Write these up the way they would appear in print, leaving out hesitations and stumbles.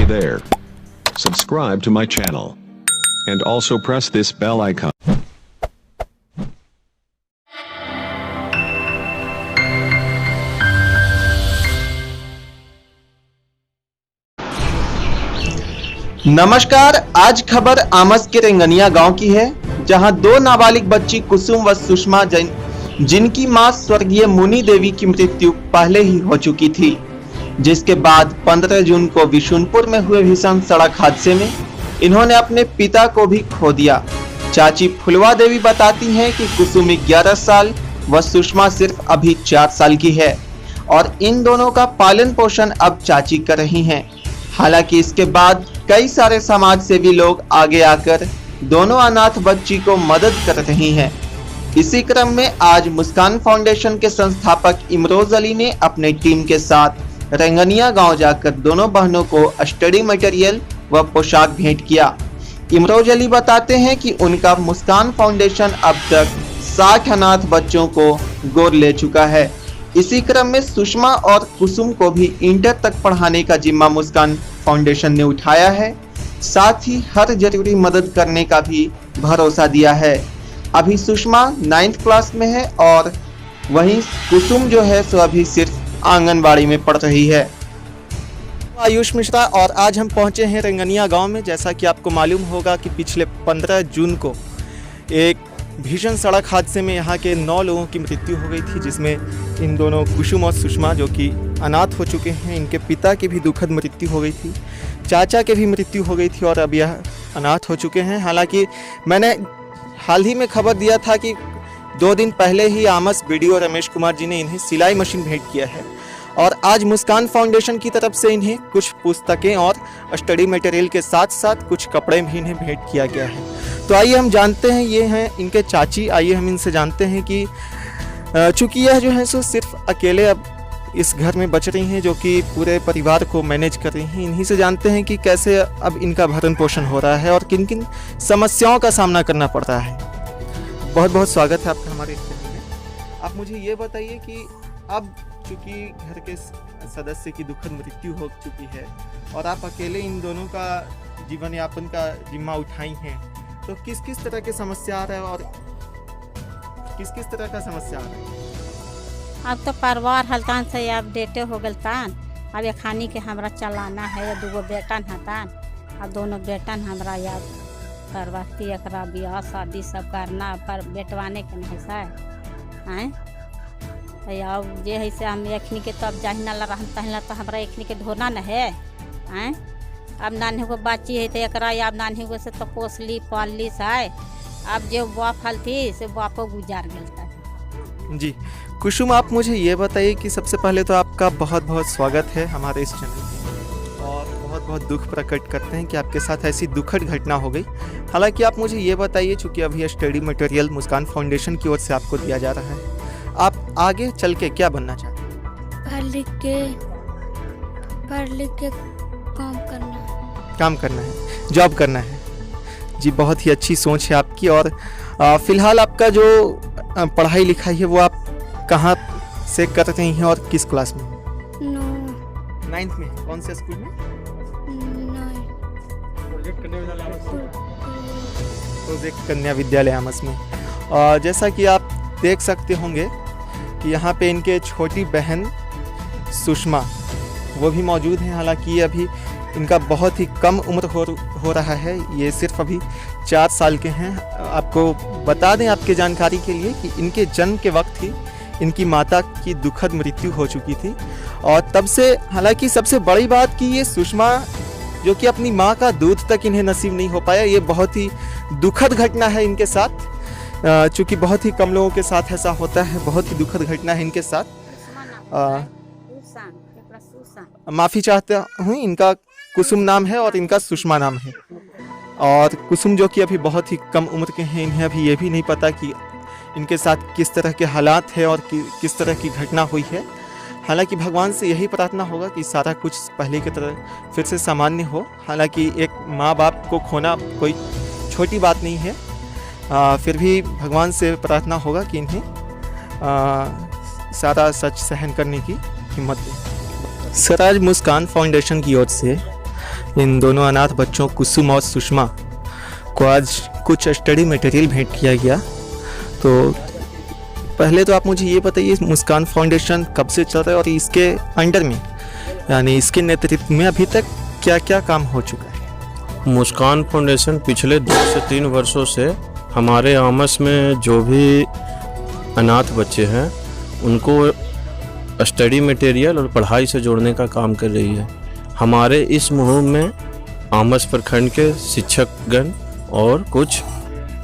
Hey there. Subscribe to my channel. And also press this bell icon. नमस्कार। आज खबर आमस के रेंगनिया गांव की है, जहां दो नाबालिग बच्ची कुसुम व सुषमा जिनकी मां स्वर्गीय मुनि देवी की मृत्यु पहले ही हो चुकी थी, जिसके बाद 15 जून को विशुनपुर में हुए भीषण सड़क हादसे में इन्होंने अपने पिता को भी खो दिया। चाची फुलवा देवी बताती हैं कि कुसुम 11 साल व सुषमा सिर्फ अभी 4 साल की है और इन दोनों का पालन पोषण अब चाची कर रही हैं। हालांकि इसके बाद कई सारे समाज सेवी लोग आगे आकर दोनों अनाथ बच्ची को मदद कर रही हैं। इसी क्रम में आज मुस्कान फाउंडेशन के संस्थापक इमरोज अली ने अपने टीम के साथ रेंगनिया गांव जाकर दोनों बहनों को स्टडी मटेरियल व पोशाक भेंट किया। इमरोज अली बताते हैं कि उनका मुस्कान फाउंडेशन अब तक 60 अनाथ बच्चों को गोद ले चुका है। इसी क्रम में सुषमा और कुसुम को भी इंटर तक पढ़ाने का जिम्मा मुस्कान फाउंडेशन ने उठाया है, साथ ही हर जरूरी मदद करने का भी भरोसा दिया है। अभी सुषमा 9th क्लास में है और वहीं कुसुम जो है सो अभी सिर्फ आंगनबाड़ी में पढ़ रही है। आयुष मिश्रा और आज हम पहुंचे हैं रेंगनिया गांव में। जैसा कि आपको मालूम होगा कि पिछले 15 जून को एक भीषण सड़क हादसे में यहाँ के 9 लोगों की मृत्यु हो गई थी, जिसमें इन दोनों कुसुम और सुषमा जो कि अनाथ हो चुके हैं, इनके पिता की भी दुखद मृत्यु हो गई थी, चाचा के भी मृत्यु हो गई थी और अब यह अनाथ हो चुके हैं। हालांकि मैंने हाल ही में खबर दिया था कि 2 दिन पहले ही आमस बीडीओ रमेश कुमार जी ने इन्हें सिलाई मशीन भेंट किया है और आज मुस्कान फाउंडेशन की तरफ से इन्हें कुछ पुस्तकें और स्टडी मटेरियल के साथ साथ कुछ कपड़े भी इन्हें भेंट किया गया है। तो आइए हम जानते हैं, ये हैं इनके चाची। आइए हम इनसे जानते हैं कि चूँकि यह जो है सो सिर्फ अकेले अब इस घर में बच रही हैं, जो कि पूरे परिवार को मैनेज कर रही हैं। इन्हीं से जानते हैं कि कैसे अब इनका भरण पोषण हो रहा है और किन किन समस्याओं का सामना करना पड़ रहा है। बहुत बहुत स्वागत है आपका हमारे चैनल में। आप मुझे ये बताइए कि अब चूँकि घर के सदस्य की दुखद मृत्यु हो चुकी है और आप अकेले इन दोनों का जीवन यापन का जिम्मा उठाई हैं, तो किस किस तरह की समस्या आ रहा है और किस किस तरह का समस्या आ रहा है? अब तो परिवार हल्तान से अब डेटे हो गलतान। अब ये खानी के हमरा चलाना है, या 2 बेटन हतान। अब दोनों बेटन हमरा याद करवाती, एकरा ब्याह शादी सब करना पर बेटवाने के नहीं है। अब जे है से हम एखनी के तो अब जाहिना रहन तहला तो हमरा एखनी के ढोना न है। अब नानी को बाची है तो एकरा अब नानी को से तो पोसली पालली है। अब जो बाप हल थी से बापो गुजार गया। जी कुसुम, आप मुझे ये बताइए कि सबसे पहले तो आपका बहुत बहुत स्वागत है हमारे इस चैनल में और बहुत बहुत दुख प्रकट करते हैं कि आपके साथ ऐसी दुखद घटना हो गई। हालांकि आप मुझे ये बताइए, चूँकि अभी स्टडी मटेरियल मुस्कान फाउंडेशन की ओर से आपको दिया जा रहा है, आप आगे चल के क्या बनना चाहते हैं? पढ़ लिख के काम करना है, जॉब करना है। जी बहुत ही अच्छी सोच है आपकी। और फिलहाल आपका जो पढ़ाई लिखाई है वो आप कहाँ से कर रही हैं और किस क्लास में? 9th में। कौन से स्कूल में? प्रोजेक्ट कन्या विद्यालय आमस में। और जैसा कि आप देख सकते होंगे कि यहाँ पे इनके छोटी बहन सुषमा वो भी मौजूद हैं। हालांकि अभी इनका बहुत ही कम उम्र हो रहा है, ये सिर्फ अभी 4 साल के हैं। आपको बता दें आपके जानकारी के लिए कि इनके जन्म के वक्त ही इनकी माता की दुखद मृत्यु हो चुकी थी और तब से, हालांकि सबसे बड़ी बात कि ये सुषमा जो कि अपनी माँ का दूध तक इन्हें नसीब नहीं हो पाया, ये बहुत ही दुखद घटना है इनके साथ। चूँकि बहुत ही कम लोगों के साथ ऐसा होता है, बहुत ही दुखद घटना है इनके साथ। माफ़ी चाहता हूँ, इनका कुसुम नाम है और इनका सुषमा नाम है। और कुसुम जो कि अभी बहुत ही कम उम्र के हैं, इन्हें अभी ये भी नहीं पता कि इनके साथ किस तरह के हालात है और किस तरह की घटना हुई है। हालांकि भगवान से यही प्रार्थना होगा कि सारा कुछ पहले की तरह फिर से सामान्य हो। हालांकि एक माँ बाप को खोना कोई छोटी बात नहीं है, फिर भी भगवान से प्रार्थना होगा कि इन्हें सारा सच सहन करने की हिम्मत दें। सर, आज मुस्कान फाउंडेशन की ओर से इन दोनों अनाथ बच्चों कुसुम और सुषमा को आज कुछ स्टडी मटेरियल भेंट किया गया। तो पहले तो आप मुझे ये बताइए, मुस्कान फाउंडेशन कब से चल रहा है और इसके अंडर में यानी इसके नेतृत्व में अभी तक क्या क्या काम हो चुका है? मुस्कान फाउंडेशन पिछले 2 से 3 वर्षों से हमारे आमस में जो भी अनाथ बच्चे हैं उनको स्टडी मटेरियल और पढ़ाई से जोड़ने का काम कर रही है। हमारे इस मुहिम में आमस प्रखंड के शिक्षकगण और कुछ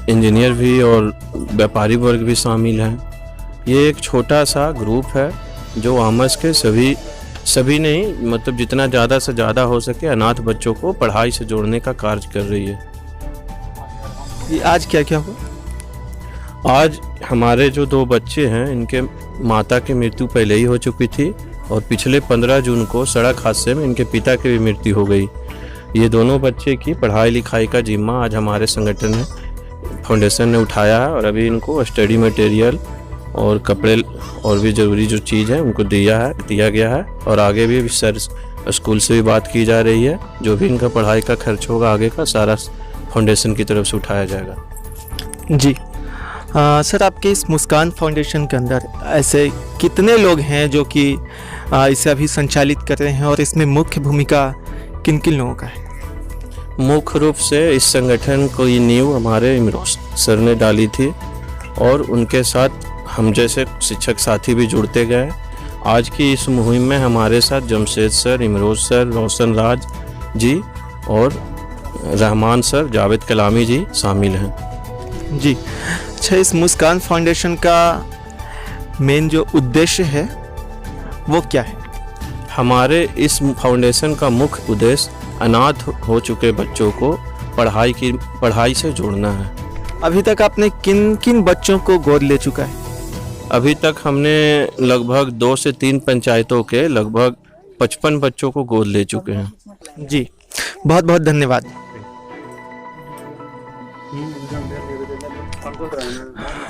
इंजीनियर भी और व्यापारी वर्ग भी शामिल हैं। ये एक छोटा सा ग्रुप है जो आमस के सभी नहीं मतलब जितना ज़्यादा से ज़्यादा हो सके अनाथ बच्चों को पढ़ाई से जोड़ने का कार्य कर रही है। ये आज क्या क्या हुआ? आज हमारे जो 2 बच्चे हैं इनके माता की मृत्यु पहले ही हो चुकी थी और पिछले 15 जून को सड़क हादसे में इनके पिता की भी मृत्यु हो गई। ये दोनों बच्चे की पढ़ाई लिखाई का जिम्मा आज हमारे संगठन ने फाउंडेशन ने उठाया है और अभी इनको स्टडी मटेरियल और कपड़े और भी ज़रूरी जो चीज़ है उनको दिया गया है और आगे भी सर स्कूल से भी बात की जा रही है। जो भी इनका पढ़ाई का खर्च होगा आगे का सारा फाउंडेशन की तरफ से उठाया जाएगा। जी सर, आपके इस मुस्कान फाउंडेशन के अंदर ऐसे कितने लोग हैं जो कि इसे अभी संचालित कर रहे हैं और इसमें मुख्य भूमिका किन किन लोगों का है? मुख्य रूप से इस संगठन को ये नींव हमारे इमरोज सर ने डाली थी और उनके साथ हम जैसे शिक्षक साथी भी जुड़ते गए। आज की इस मुहिम में हमारे साथ जमशेद सर, इमरोज सर, रोशन राज जी और रहमान सर, जावेद कलामी जी शामिल हैं। जी अच्छा, इस मुस्कान फाउंडेशन का मेन जो उद्देश्य है वो क्या है? हमारे इस फाउंडेशन का मुख्य उद्देश्य अनाथ हो चुके बच्चों को पढ़ाई से जोड़ना है। अभी तक आपने किन किन बच्चों को गोद ले चुका है? अभी तक हमने लगभग 2 से 3 पंचायतों के लगभग 55 बच्चों को गोद ले चुके हैं। जी बहुत बहुत धन्यवाद।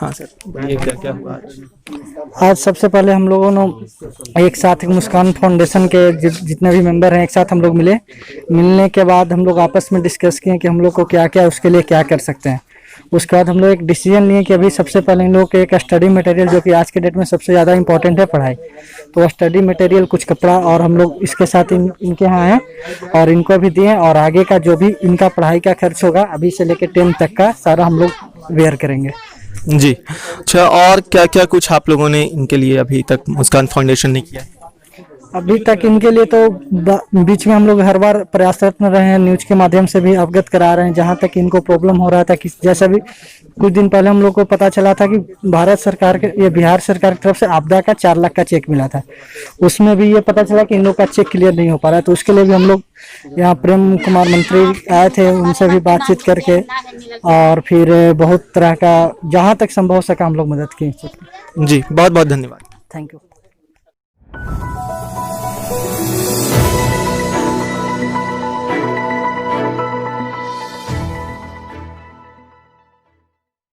हाँ सर, ये क्या क्या हुआ आज सबसे पहले हम लोगों ने एक साथ मुस्कान फाउंडेशन के जितने भी मेंबर हैं एक साथ हम लोग मिलने के बाद हम लोग आपस में डिस्कस किए कि हम लोग को क्या क्या उसके लिए क्या कर सकते हैं। उसके बाद हम लोग एक डिसीजन लिए कि अभी सबसे पहले इन लोगों के एक स्टडी मटेरियल जो कि आज के डेट में सबसे ज़्यादा इंपॉर्टेंट है पढ़ाई, तो स्टडी मटेरियल कुछ कपड़ा और हम लोग इसके साथ इनके यहाँ हैं और इनको भी दिए और आगे का जो भी इनका पढ़ाई का खर्च होगा अभी से लेकर 10 तक का सारा हम लोग वेयर करेंगे। जी अच्छा, और क्या क्या कुछ आप लोगों ने इनके लिए अभी तक मुस्कान फाउंडेशन ने किया? अभी तक इनके लिए तो बीच में हम लोग हर बार प्रयासरत में रहे हैं, न्यूज के माध्यम से भी अवगत करा रहे हैं जहां तक इनको प्रॉब्लम हो रहा था कि जैसा भी कुछ दिन पहले हम लोग को पता चला था कि भारत सरकार के ये बिहार सरकार की तरफ से आपदा का 4 लाख का चेक मिला था, उसमें भी ये पता चला कि इन लोग का चेक क्लियर नहीं हो पा रहा है। तो उसके लिए भी हम लोग यहाँ प्रेम कुमार मंत्री आए थे, उनसे भी बातचीत करके और फिर बहुत तरह का जहाँ तक संभव हो सका हम लोग मदद की। जी बहुत बहुत धन्यवाद। Thank you.